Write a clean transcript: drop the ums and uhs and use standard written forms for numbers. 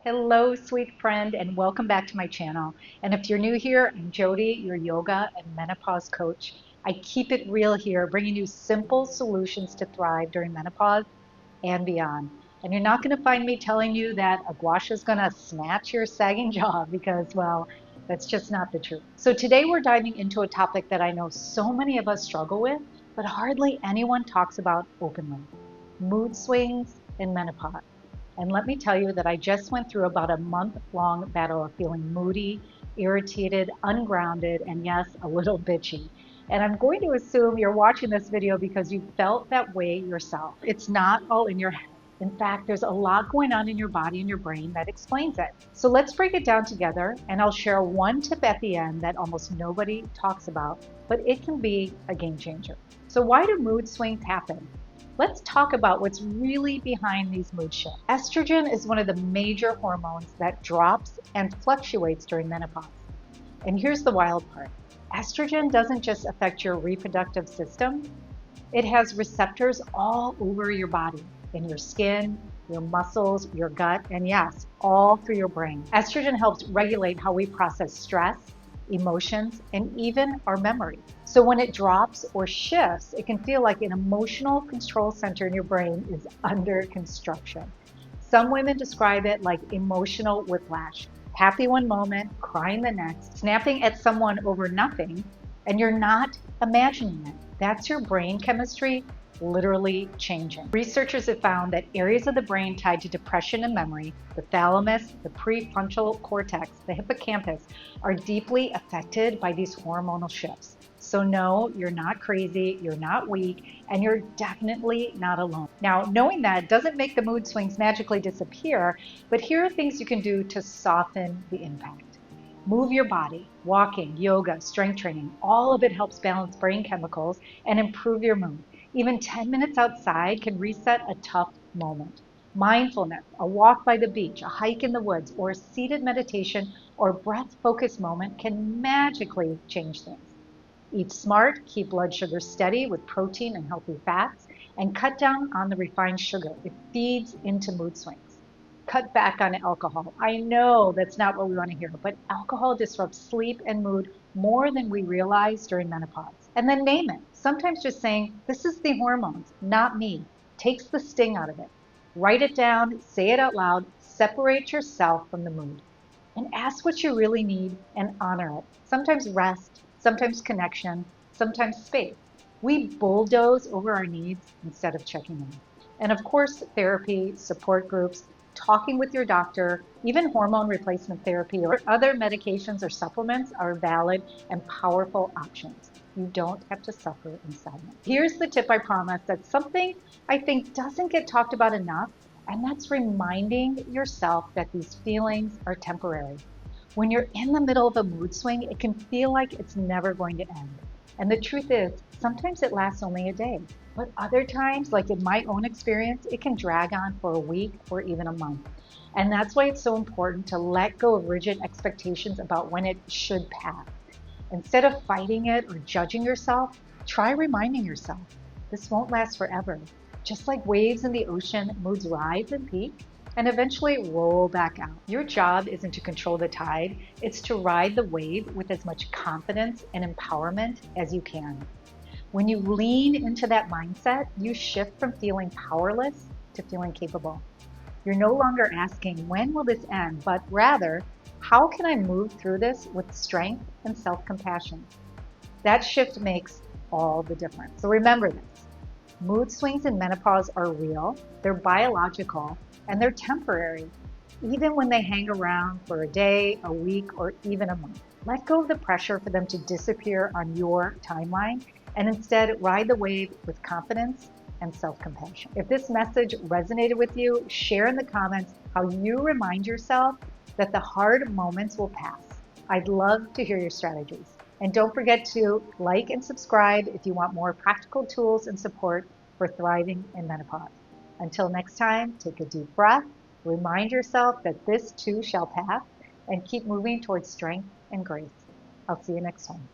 Hello, sweet friend, and welcome back to my channel. And if you're new here, I'm Jody, your yoga and menopause coach. I keep it real here, bringing you simple solutions to thrive during menopause and beyond. And you're not going to find me telling you that a gua sha is going to snatch your sagging jaw because, well, that's just not the truth. So today we're diving into a topic that I know so many of us struggle with, but hardly anyone talks about openly: mood swings in menopause. And let me tell you that I just went through about a month-long battle of feeling moody, irritated, ungrounded, and yes, a little bitchy. And I'm going to assume you're watching this video because you felt that way yourself. It's not all in your head. In fact, there's a lot going on in your body and your brain that explains it. So let's break it down together, and I'll share one tip at the end that almost nobody talks about, but it can be a game changer. So why do mood swings happen? Let's talk about what's really behind these mood shifts. Estrogen is one of the major hormones that drops and fluctuates during menopause. And here's the wild part. Estrogen doesn't just affect your reproductive system, it has receptors all over your body, in your skin, your muscles, your gut, and yes, all through your brain. Estrogen helps regulate how we process stress, emotions, and even our memory. So when it drops or shifts, it can feel like an emotional control center in your brain is under construction. Some women describe it like emotional whiplash. Happy one moment, crying the next, snapping at someone over nothing, and you're not imagining it. That's your brain chemistry literally changing. Researchers have found that areas of the brain tied to depression and memory, the thalamus, the prefrontal cortex, the hippocampus, are deeply affected by these hormonal shifts. So no, you're not crazy, you're not weak, and you're definitely not alone. Now, knowing that doesn't make the mood swings magically disappear, but here are things you can do to soften the impact. Move your body, walking, yoga, strength training, all of it helps balance brain chemicals and improve your mood. Even 10 minutes outside can reset a tough moment. Mindfulness, a walk by the beach, a hike in the woods, or a seated meditation or breath-focused moment can magically change things. Eat smart, keep blood sugar steady with protein and healthy fats, and cut down on the refined sugar. It feeds into mood swings. Cut back on alcohol. I know that's not what we want to hear, but alcohol disrupts sleep and mood more than we realize during menopause. And then name it. Sometimes just saying, this is the hormones, not me, takes the sting out of it. Write it down, say it out loud, separate yourself from the mood, and ask what you really need and honor it. Sometimes rest, sometimes connection, sometimes space. We bulldoze over our needs instead of checking in. And of course, therapy, support groups, talking with your doctor, even hormone replacement therapy or other medications or supplements are valid and powerful options. You don't have to suffer in silence. Here's the tip I promise, that's something I think doesn't get talked about enough, and that's reminding yourself that these feelings are temporary. When you're in the middle of a mood swing, it can feel like it's never going to end. And the truth is, sometimes it lasts only a day. But other times, like in my own experience, it can drag on for a week or even a month. And that's why it's so important to let go of rigid expectations about when it should pass. Instead of fighting it or judging yourself, try reminding yourself, this won't last forever. Just like waves in the ocean, moods rise and peak and eventually roll back out. Your job isn't to control the tide, it's to ride the wave with as much confidence and empowerment as you can. When you lean into that mindset, you shift from feeling powerless to feeling capable. You're no longer asking, when will this end? But rather, how can I move through this with strength and self-compassion? That shift makes all the difference. So remember this. Mood swings in menopause are real, they're biological, and they're temporary, even when they hang around for a day, a week, or even a month. Let go of the pressure for them to disappear on your timeline and instead ride the wave with confidence and self-compassion. If this message resonated with you, share in the comments how you remind yourself that the hard moments will pass. I'd love to hear your strategies. And don't forget to like and subscribe if you want more practical tools and support for thriving in menopause. Until next time, take a deep breath, remind yourself that this too shall pass, and keep moving towards strength and grace. I'll see you next time.